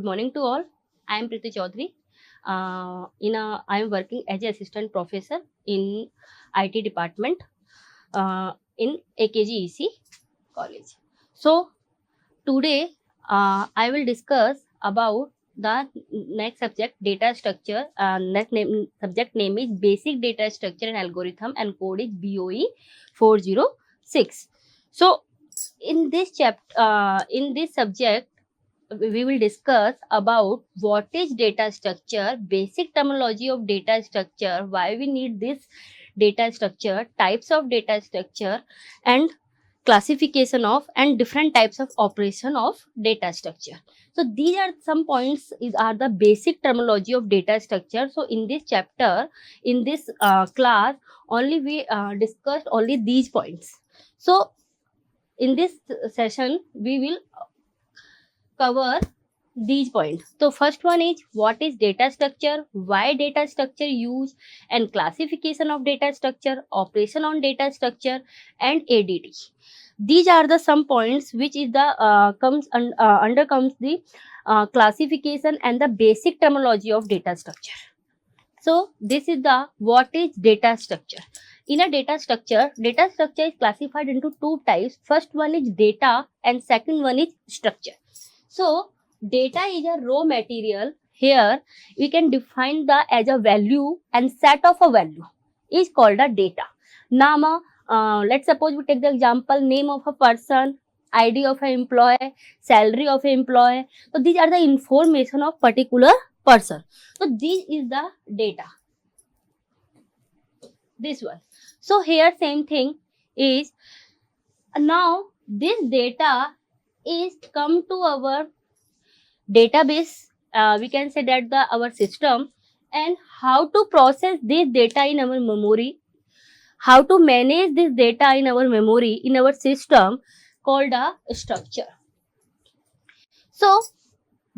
Good morning to all. I am Priti Chaudhary. I am working as an assistant professor in IT department in AKGEC college. So today I will discuss about the next subject, data structure. Subject name is basic data structure and algorithm, and code is BOE 406. So in this subject we will discuss about what is data structure, basic terminology of data structure, why we need this data structure, types of data structure, and classification of and different types of operation of data structure. So these are some points are the basic terminology of data structure. So in this chapter, in this class, only we discussed only these points. So in this session we will cover these points. So first one is what is data structure, why data structure used, and classification of data structure, operation on data structure, and ADT. These are the some points which is the under comes the classification and the basic terminology of data structure. So this is the what is data structure. In a data structure is classified into two types. First one is data and second one is structure. So data is a raw material. Here we can define the as a value, and set of a value is called a data. Now let's suppose we take the example, name of a person, ID of an employee, salary of an employee. So these are the information of particular person. So this is the data. This one. So here same thing is, now this data is come to our database. We can say that our system, and how to process this data in our memory, how to manage this data in our memory, in our system, called a structure. So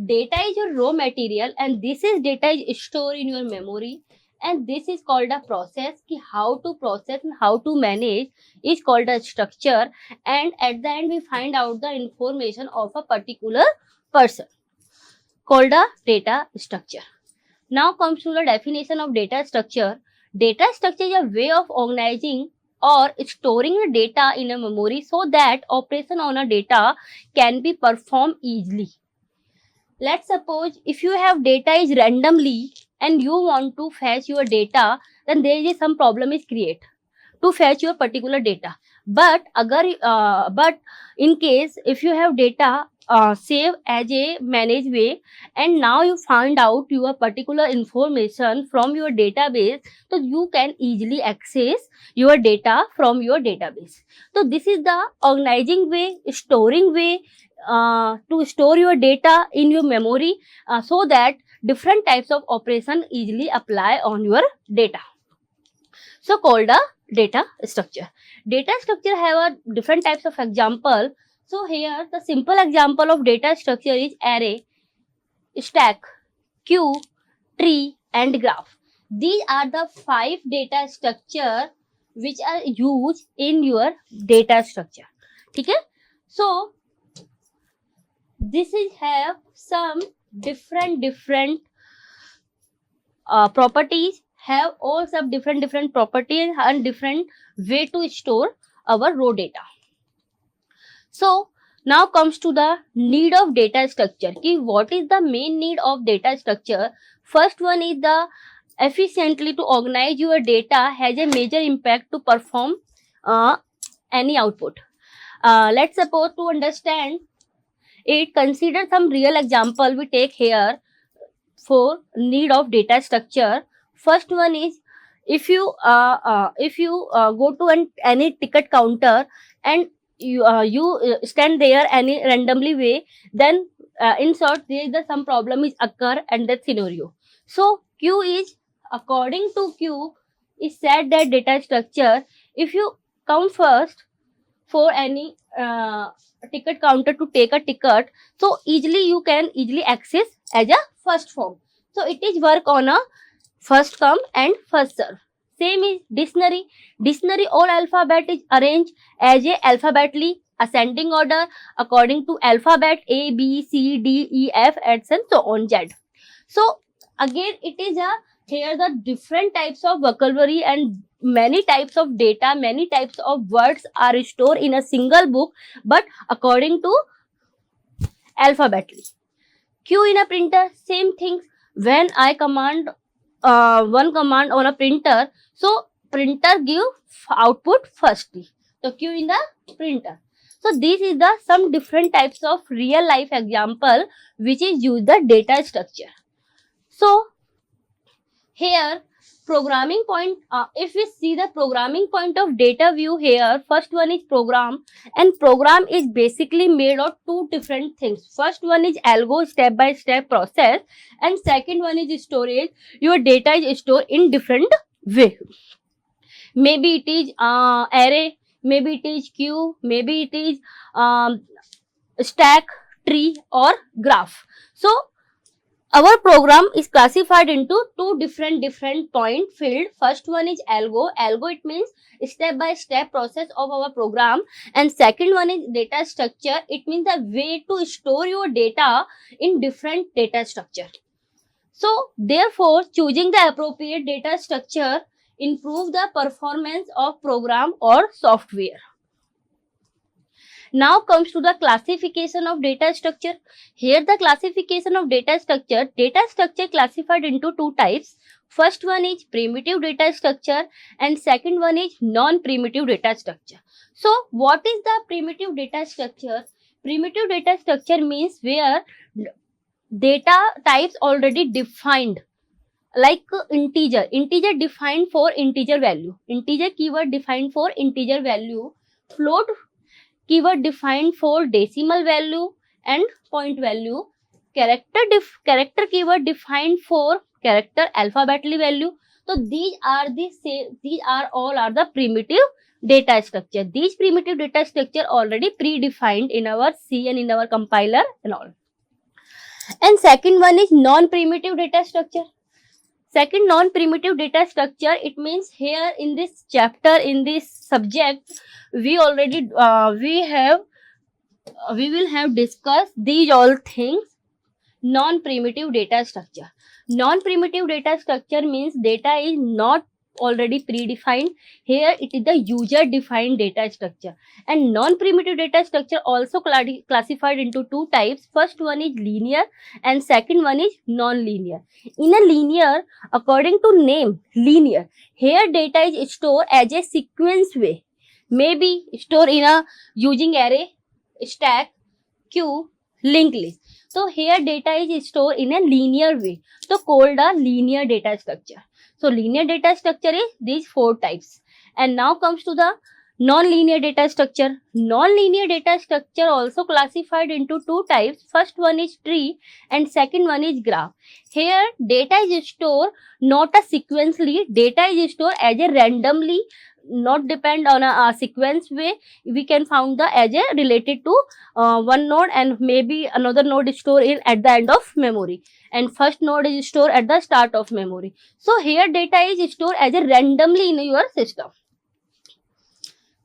data is your raw material, and this is data is stored in your memory, and this is called a process. How to process and how to manage is called a structure, and at the end we find out the information of a particular person, called a data structure. Now comes to the definition of data structure. Data structure is a way of organizing or storing the data in a memory so that operation on a data can be performed easily. Let's suppose if you have data is randomly and you want to fetch your data, then there is some problem is create to fetch your particular data. But in case if you have data save as a managed way, and now you find out your particular information from your database, so you can easily access your data from your database. So this is the organizing way, storing way, to store your data in your memory, so that different types of operation easily apply on your data. So called a data structure. Data structure have a different types of example. So here the simple example of data structure is array, stack, queue, tree, and graph. These are the 5 data structure which are used in your data structure. Okay? So this is have some different properties, have all some different properties and different way to store our raw data. So now comes to the need of data structure. What is the main need of data structure? First one is the efficiently to organize your data has a major impact to perform any output. Let's suppose to understand it, consider some real example we take here for need of data structure. First one is, if you go to any ticket counter and you stand there any randomly way, then in short there is some problem is occur and that scenario. So queue is, according to queue is said that data structure, if you come first for any ticket counter to take a ticket, so easily you can easily access as a first form. So it is work on a first come and first serve. Same is dictionary. Dictionary all alphabet is arranged as a alphabetically ascending order according to alphabet A, B, C, D, E, F, and so on Z. So again, it is a here the different types of vocabulary and many types of data, many types of words are stored in a single book, but according to alphabetically. Q in a printer, same thing. When I command one command on a printer, so printer give output firstly. So Q in the printer. So this is the some different types of real life example which is use the data structure. So here programming point, if we see the programming point of data view here, first one is program, and program is basically made of two different things. First one is algo, step by step process, and second one is storage. Your data is stored in different way. Maybe it is array, maybe it is queue, maybe it is stack, tree, or graph. So our program is classified into two different point field. First one is algo. Algo, it means step by step process of our program, and second one is data structure. It means the way to store your data in different data structure. So therefore, choosing the appropriate data structure improve the performance of program or software. Now comes to the classification of data structure. Here the classification of data structure classified into two types. First one is primitive data structure and second one is non-primitive data structure. So what is the primitive data structure? Primitive data structure means where data types already defined, like integer defined for integer value, integer keyword defined for integer value, float keyword defined for decimal value and point value, character keyword defined for character alphabetically value. So these are the primitive data structure. These primitive data structure already predefined in our C and in our compiler and all. And second one is non-primitive data structure. Second non-primitive data structure, it means here in this chapter, in this subject, we already we will have discussed these all things. Non-primitive data structure. Non-primitive data structure means data is not already predefined. Here it is the user defined data structure. And non-primitive data structure also classified into two types. First one is linear and second one is non-linear. In a linear, according to name, linear, here data is stored as a sequence way. Maybe stored in a using array, stack, queue, linked list. So here data is stored in a linear way, so called a linear data structure. So linear data structure is these four types. And now comes to the non-linear data structure. Non-linear data structure also classified into two types. First one is tree and second one is graph. Here data is stored not a sequentially, data is stored as a randomly, not depend on a sequence way. We can found the as a related to one node, and maybe another node is stored in at the end of memory, and first node is stored at the start of memory. So here data is stored as a randomly in your system.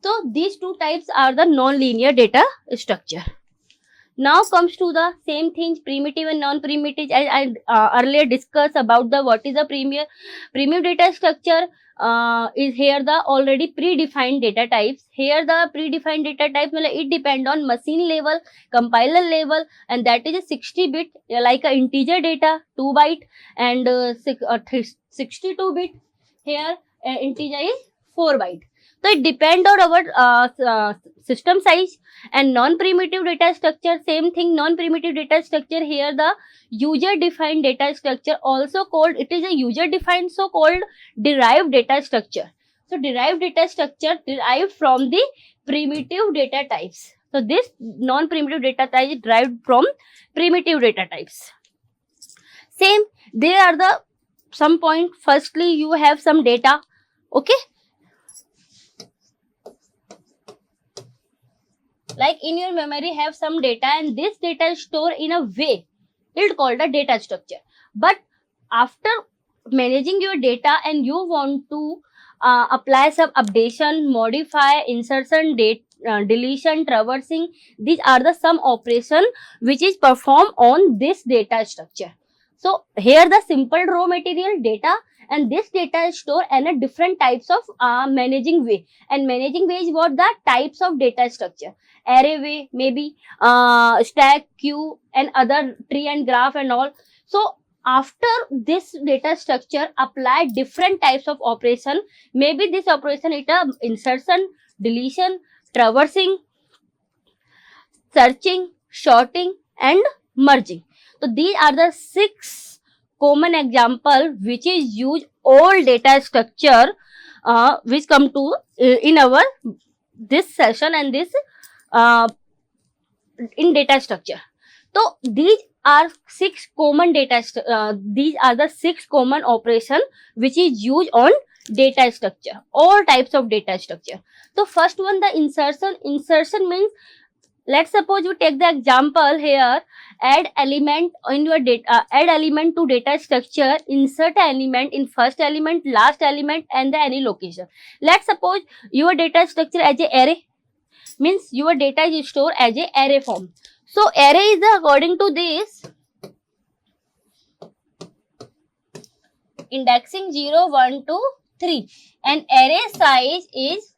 So these two types are the non-linear data structure. Now comes to the same things, primitive and non-primitive. As I earlier discussed about the what is the primitive data structure. Is here the already predefined data types. Here the predefined data types, it depend on machine level, compiler level, and that is a 60-bit, like a integer data 2 byte, and 62-bit. Here integer is 4 byte. So it depend on our system size. And non-primitive data structure, same thing. Non-primitive data structure, here the user defined data structure, also called, it is a user defined, so called derived data structure. So derived data structure derived from the primitive data types. So this non-primitive data type is derived from primitive data types. Same, there are the some point. Firstly, you have some data, okay, like in your memory have some data, and this data is stored in a way, it's called a data structure. But after managing your data and you want to apply some updation, modify, insertion, deletion, traversing. These are the some operation which is performed on this data structure. So here the simple raw material data, and this data is stored in a different types of managing way. And managing way is what the types of data structure. Array way, maybe stack, queue, and other tree and graph and all. So after this data structure, apply different types of operation. Maybe this operation is a insertion, deletion, traversing, searching, sorting, and merging. So these are the 6 common example which is used all data structure which come to in our this session and this in data structure. So these are 6 common these are the 6 common operation which is used on data structure, all types of data structure. So first one, the insertion. Insertion means, let's suppose you take the example here, add element in your data, add element to data structure, insert element in first element, last element, and the any location. Let's suppose your data structure as a array, means your data is stored as a array form. So array is according to this indexing 0, 1, 2, 3, and array size is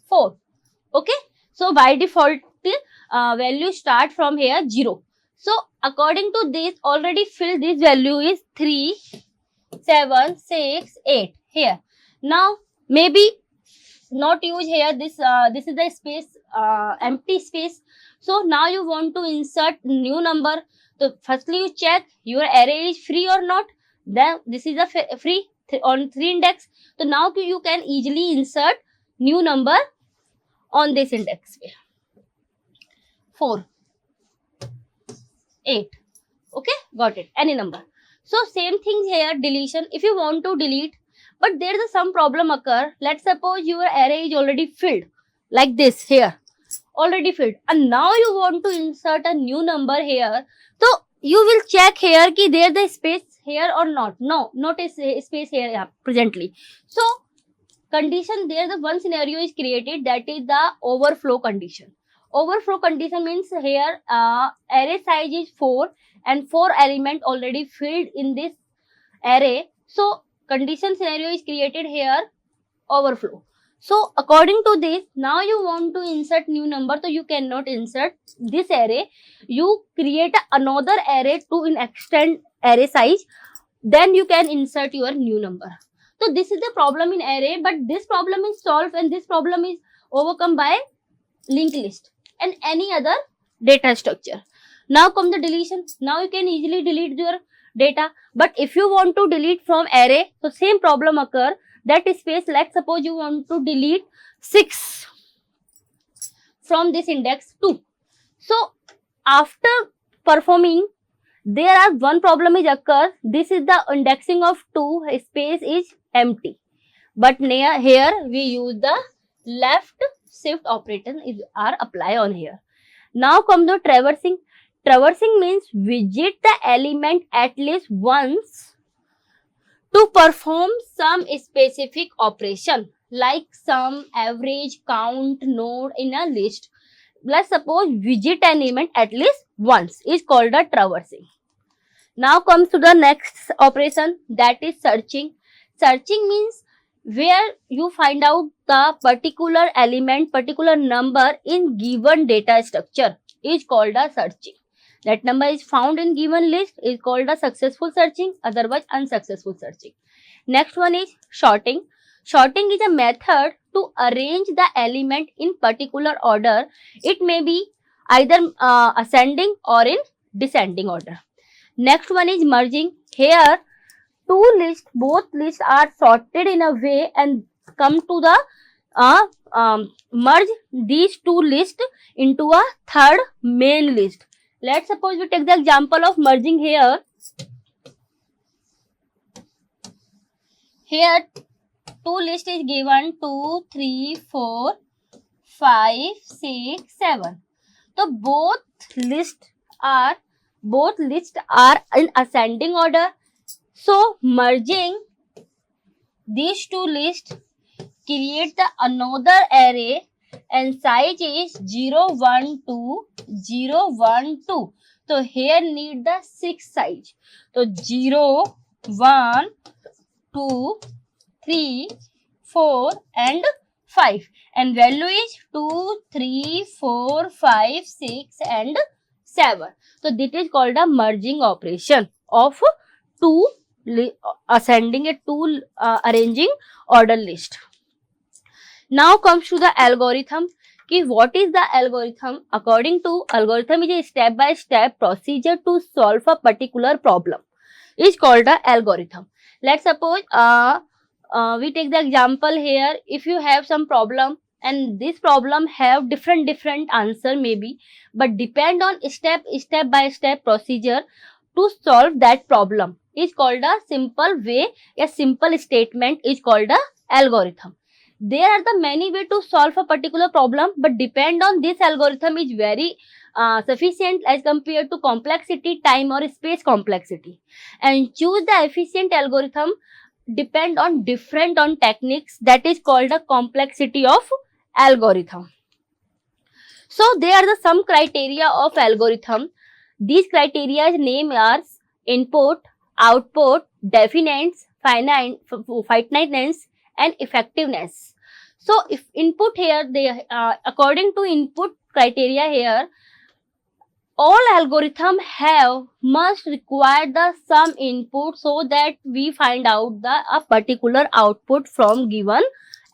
4. Okay, so by default value start from here 0. So according to this, already fill this value is 3, 7, 6, 8 here. Now maybe not use here this is the space, empty space. So now you want to insert new number. So firstly you check your array is free or not. Then this is a free on 3 index. So now you can easily insert new number on this index. 4, 8. Okay, got it. Any number. So same thing here, deletion. If you want to delete, but there is some problem occur. Let's suppose your array is already filled like this here, already filled, and now you want to insert a new number here. So you will check here ki there the space here or not. No, not a space here presently. So condition there, the one scenario is created, that is the overflow condition. Overflow condition means here array size is 4 and 4 element already filled in this array. So condition scenario is created here, overflow. So according to this, now you want to insert new number, so you cannot insert this array. You create another array to extend array size, then you can insert your new number. So this is the problem in array, but this problem is solved and this problem is overcome by linked list and any other data structure. Now come the deletion. Now you can easily delete your data, but if you want to delete from array, so same problem occur. That space, let's suppose you want to delete 6 from this index 2. So after performing, there are one problem is occur. This is the indexing of 2, space is empty, but here we use the left shift operator are apply on here. Now come the traversing. Traversing means visit the element at least once to perform some specific operation like sum, average, count, node in a list. Let's suppose visit an element at least once is called a traversing. Now comes to the next operation, that is searching. Searching means where you find out the particular element, particular number in given data structure is called a searching. That number is found in given list is called a successful searching, otherwise unsuccessful searching. Next one is sorting. Sorting is a method to arrange the element in particular order. It may be either ascending or in descending order. Next one is merging. Here two lists, both lists are sorted in a way and come to the merge these two lists into a third main list. Let's suppose we take the example of merging here. Here two list is given 2, 3, 4, 5, 6, 7. So both lists are in ascending order. So merging these two lists create the another array and size is 0, 1, 2, 0, 1, 2. So here need the 6 size. So 0, 1, 2, 3, 4 and 5, and value is 2, 3, 4, 5, 6 and 7. So this is called a merging operation of two ascending a two arranging order list. Now comes to the algorithm. What is the algorithm? According to algorithm is a step-by-step procedure to solve a particular problem. Is called the algorithm. Let's suppose we take the example here. If you have some problem and this problem have different answer maybe, but depend on step-by-step procedure to solve that problem is called a simple way. A simple statement is called a algorithm. There are the many way to solve a particular problem, but depend on this algorithm is very sufficient as compared to complexity, time or space complexity. And choose the efficient algorithm depend on different on techniques, that is called the complexity of algorithm. So there are the some criteria of algorithm. These criteria name are input, output, definiteness, finiteness and effectiveness. So if input here, they according to input criteria here, all algorithm have must require the some input so that we find out the a particular output from given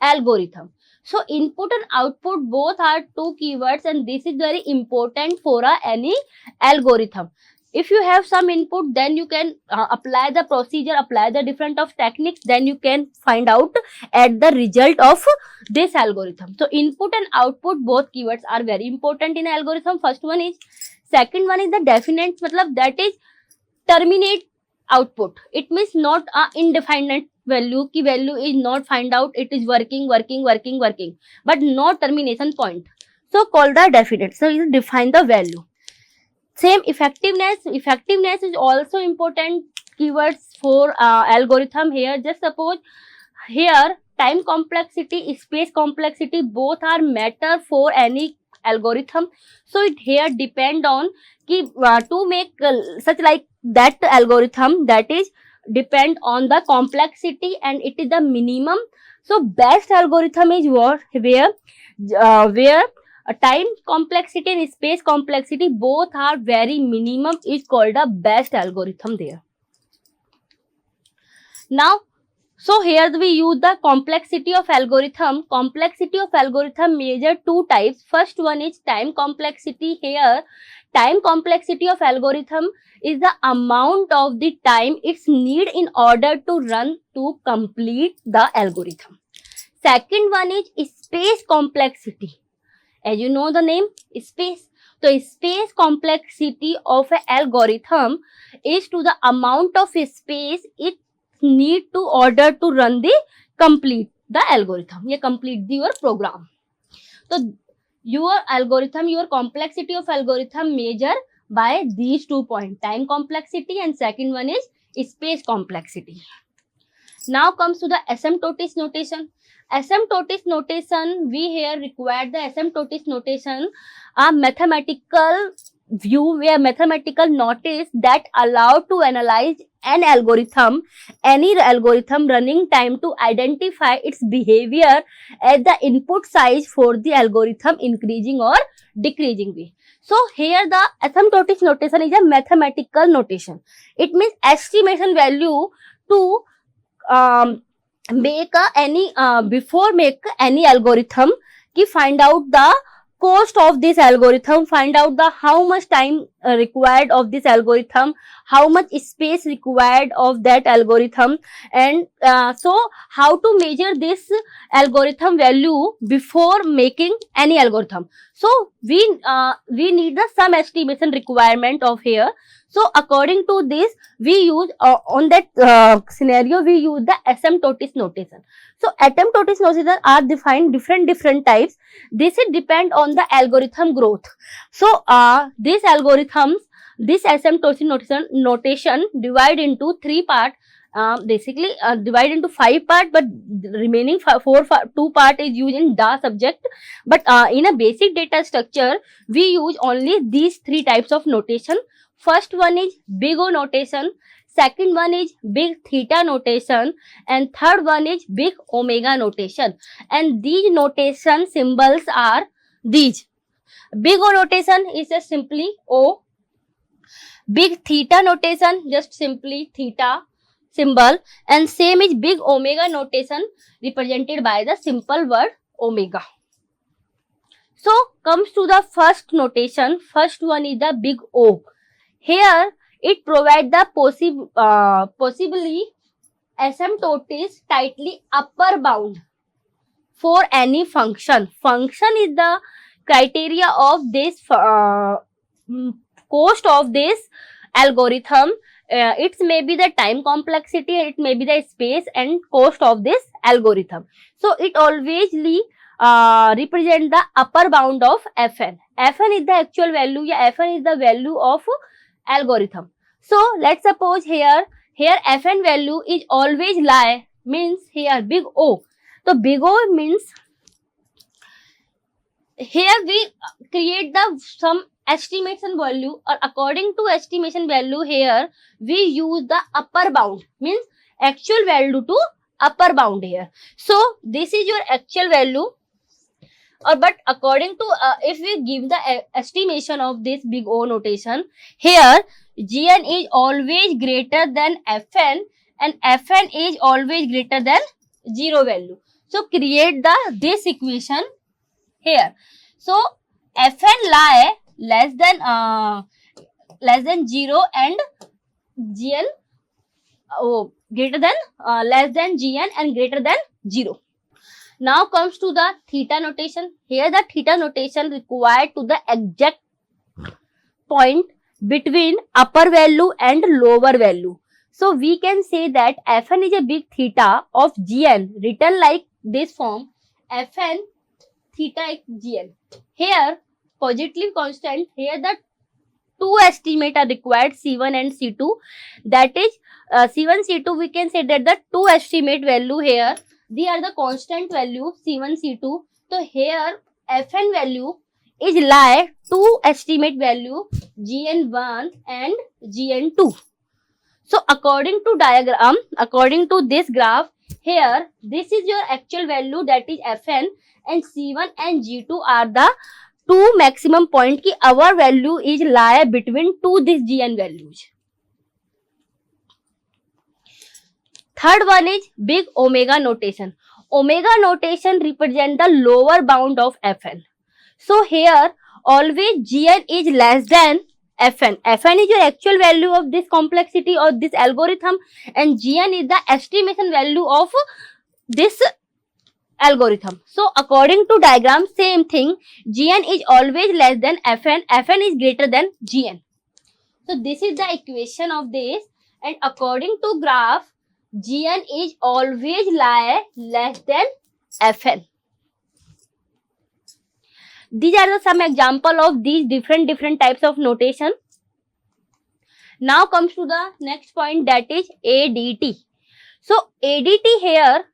algorithm. So input and output both are two keywords, and this is very important for any algorithm. If you have some input, then you can apply the procedure, apply the different of techniques, then you can find out at the result of this algorithm. So input and output both keywords are very important in algorithm. First one is, second one is the definite, matlab that is terminate output. It means not a indefinite value, ki value is not find out, it is working, but no termination point. So called the definite. So you define the value. Same effectiveness is also important keywords for algorithm here. Just suppose here time complexity, space complexity both are matter for any algorithm. So it here depend on to make such like that algorithm, that is depend on the complexity and it is the minimum. So best algorithm is where time complexity and space complexity both are very minimum is called a best algorithm there. Now, so here we use the complexity of algorithm. Complexity of algorithm measure two types. First one is time complexity. Here, time complexity of algorithm is the amount of the time it's need in order to run to complete the algorithm. Second one is space complexity. As you know the name, space. So space complexity of an algorithm is to the amount of space it need to order to run the complete the algorithm. You complete your program. So your algorithm, your complexity of algorithm measure by these 2 points, time complexity and second one is space complexity. Now comes to the asymptotic notation. Asymptotic notation, we here require the asymptotic notation, a mathematical view where mathematical notice that allow to analyze an algorithm, any algorithm running time to identify its behavior as the input size for the algorithm increasing or decreasing way. So here the asymptotic notation is a mathematical notation. It means estimation value to make any before make any algorithm ki find out the cost of this algorithm, find out the how much time required of this algorithm, how much space required of that algorithm, and so how to measure this algorithm value before making any algorithm. So we need the some estimation requirement of here. So according to this, we use on that scenario we use the asymptotic notation. So asymptotic notation are defined different types. This is depend on the algorithm growth. So these algorithms, this asymptotic notation divide into three parts. basically divided into 5 parts, but the remaining 2 part is used in the subject. But in a basic data structure, we use only these 3 types of notation. First one is big O notation, second one is big theta notation, and third one is big omega notation. And these notation symbols are these. Big O notation is just simply O. Big theta notation, just simply theta symbol, and same is big omega notation represented by the simple word omega. So comes to the first notation. First one is the big O. Here it provides the possibly asymptotic tightly upper bound for any function. Function is the criteria of this cost of this algorithm. It may be the time complexity, it may be the space and cost of this algorithm. So it always represent the upper bound of Fn. Fn is the actual value, yeah, Fn is the value of algorithm. So let's suppose here Fn value is always lie, means here big O. So big O means here we create the some estimation value, or according to estimation value here we use the upper bound, means actual value to upper bound here. So this is your actual value, or but according to if we give the estimation of this big O notation, here Gn is always greater than Fn and Fn is always greater than 0 value. So create this equation here. So Fn lie less than 0 and Gn greater than less than Gn and greater than 0. Now comes to the theta notation. Here the theta notation required to the exact point between upper value and lower value. So we can say that Fn is a big theta of Gn, written like this form, Fn theta Gn. Here positive constant, here the two estimates are required, C1 and C2. That is C1, C2, we can say that the two estimate value here, they are the constant value C1, C2. So here Fn value is lie two estimate value Gn1 and Gn2. So according to diagram, according to this graph, here this is your actual value, that is Fn, and C1 and G2 are the two maximum point ki our value is lie between two these Gn values. Third one is big omega notation. Omega notation represent the lower bound of Fn. So here always Gn is less than Fn. Fn is your actual value of this complexity or this algorithm, and Gn is the estimation value of this algorithm. So according to diagram, same thing, Gn is always less than Fn, Fn is greater than Gn. So this is the equation of this, and according to graph, Gn is always lie less than Fn. These are the some example of these different types of notation. Now comes to the next point, that is ADT. So ADT here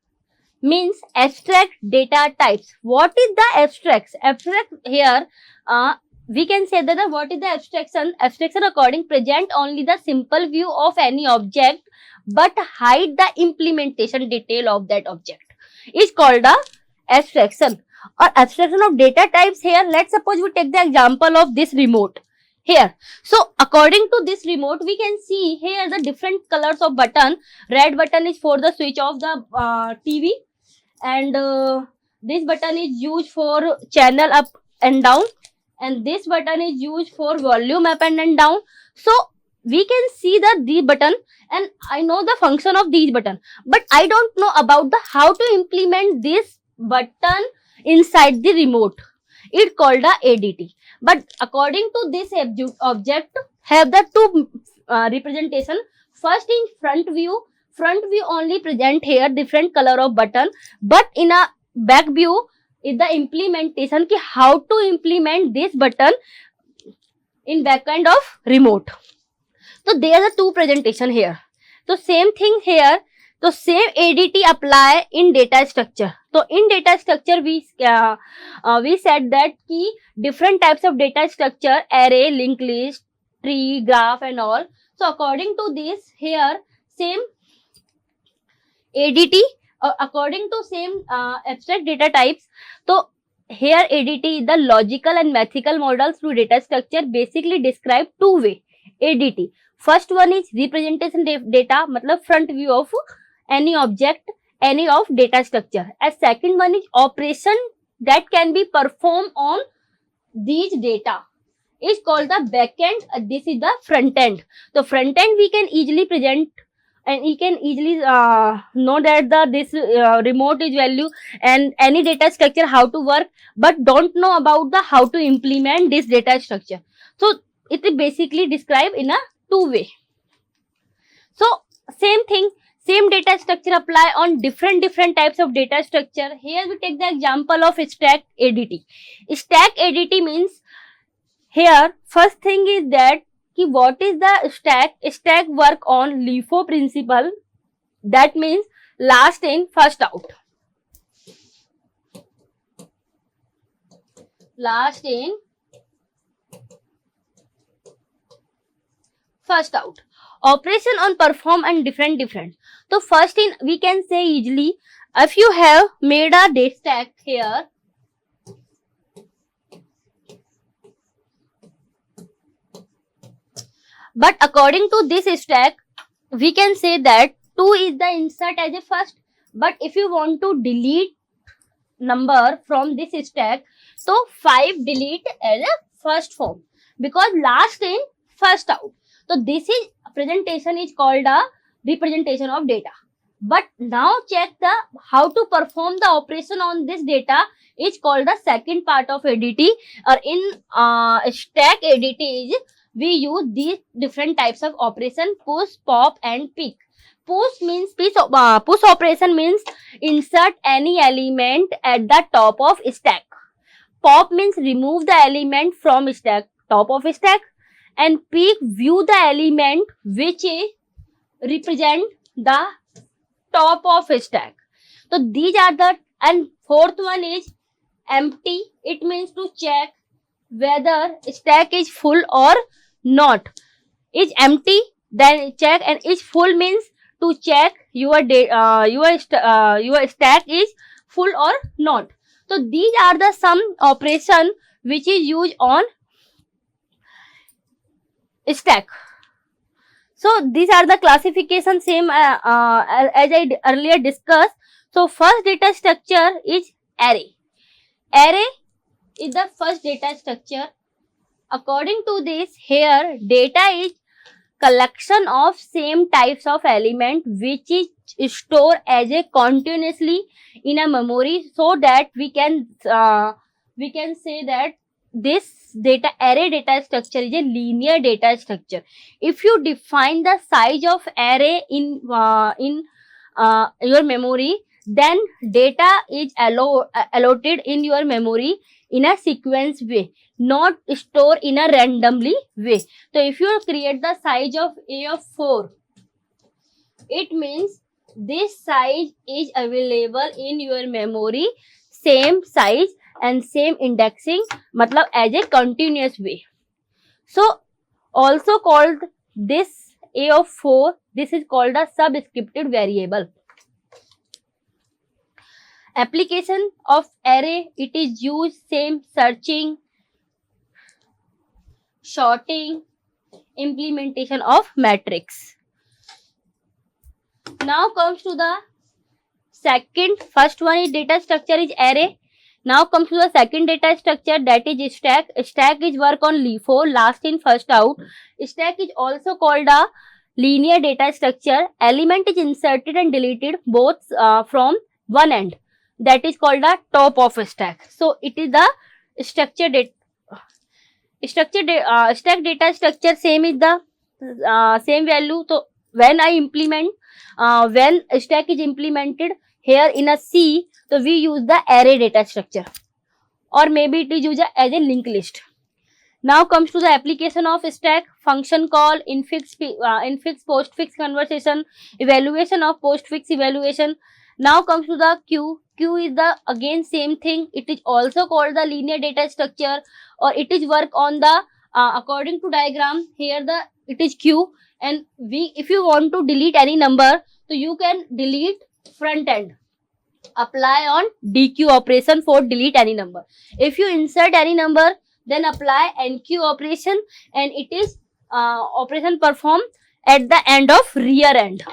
means abstract data types. What is the abstracts? Abstract here we can say that what is the abstraction? Abstraction according present only the simple view of any object but hide the implementation detail of that object is called the abstraction or abstraction of data types. Here let's suppose we take the example of this remote here. So according to this remote, we can see here the different colors of button. Red button is for the switch of the TV, and this button is used for channel up and down, and this button is used for volume up and down. So we can see the button, and I know the function of these button, but I don't know about the how to implement this button inside the remote. It's called the ADT. But according to this object have the two representation. First in front view only present here different color of button, but in a back view is the implementation ki how to implement this button in back end of remote. So there are two presentation here. So same thing here. So same ADT apply in data structure. So in data structure we said that key different types of data structure, array, linked list, tree, graph and all. So according to this here same ADT according to same abstract data types. So here ADT is the logical and mathematical models through data structure basically describe two way ADT. First one is representation data, matlab front view of any object, any of data structure. And second one is operation that can be performed on these data is called the back end. This is the front end. The front end we can easily present and we can easily know that this remote is value and any data structure how to work, but don't know about the how to implement this data structure. So it is basically described in a two way. So same thing, same data structure apply on different types of data structure. Here we take the example of stack ADT. Stack ADT means here first thing is that what is the stack? Stack work on LIFO principle. That means last in first out. Last in first out. Operation on perform and different. So first in we can say easily if you have made a data stack here. But according to this stack, we can say that 2 is the insert as a first. But if you want to delete number from this stack, so 5 delete as a first form because last in first out. So this is presentation is called a representation of data. But now check the how to perform the operation on this data is called the second part of ADT, or in stack ADT is we use these different types of operation: push, pop and pick. Push means push operation means insert any element at the top of stack. Pop means remove the element from stack, top of stack, and pick view the element which is represent the top of stack. So these are the, and fourth one is empty. It means to check whether stack is full or not. Is empty, then check, and is full means to check your stack is full or not. So these are the some operation which is used on stack. So these are the classification same as I earlier discussed. So first data structure is array. Array is the first data structure. According to this, here data is collection of same types of element which is stored as a continuously in a memory, so that we can say that this data array data structure is a linear data structure. If you define the size of array in your memory, then data is allotted in your memory in a sequence way, not stored in a randomly way. So if you create the size of A of 4, it means this size is available in your memory, same size and same indexing, matlab as a continuous way. So also called this A of 4, this is called a subscripted variable. Application of array, it is used same searching, sorting, implementation of matrix. Now comes to the second. First one is data structure is array. Now comes to the second data structure, that is stack. Stack is work on LIFO, last in first out. Stack is also called a linear data structure. Element is inserted and deleted both from one end. That is called the top of a stack. So it is the structure data. Stack data structure same is the same value. So when I implement, when stack is implemented here in a C, so we use the array data structure, or maybe it is used as a linked list. Now comes to the application of stack, function call, infix, postfix conversation, evaluation of postfix evaluation. Now comes to the queue. Queue is the again same thing. It is also called the linear data structure, or it is work on the according to diagram. Here the it is queue, and we if you want to delete any number, so you can delete front end. Apply on DQ operation for delete any number. If you insert any number, then apply NQ operation, and it is operation performed at the end of rear end.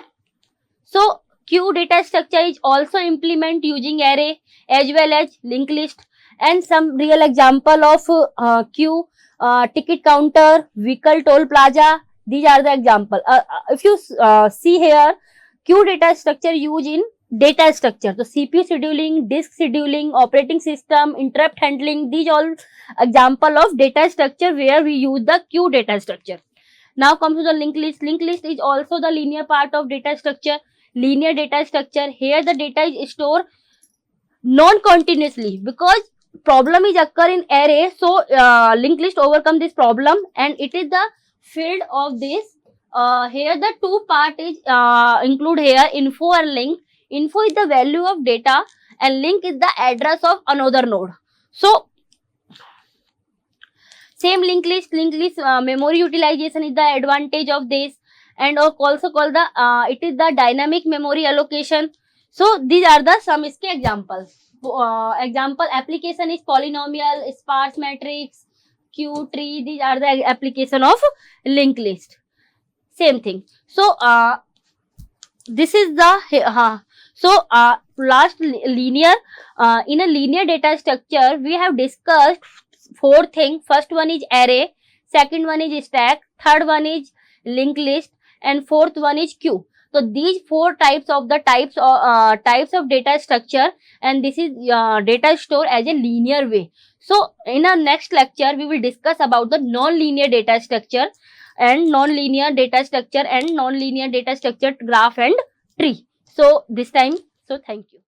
So queue data structure is also implement using array as well as linked list, and some real example of queue, ticket counter, vehicle toll plaza. These are the example. If you see here, queue data structure used in data structure. So CPU scheduling, disk scheduling, operating system, interrupt handling. These all example of data structure where we use the queue data structure. Now comes to the linked list. Linked list is also the linear part of data structure. Linear data structure, here the data is stored non-continuously because problem is occur in array. So linked list overcome this problem, and it is the field of this. Here the two part is include here, info and link. Info is the value of data, and link is the address of another node. So same linked list memory utilization is the advantage of this, and also called the it is the dynamic memory allocation. So these are the some iske examples. Example application is polynomial, sparse matrix, queue tree. These are the application of linked list. Same thing. So this is the last linear. In a linear data structure, we have discussed four things. First one is array, second one is stack, third one is linked list, and fourth one is queue. So these four types of data structure, and this is data stored as a linear way. So in our next lecture, we will discuss about the non-linear data structure and non-linear data structure graph and tree. So this time, so thank you.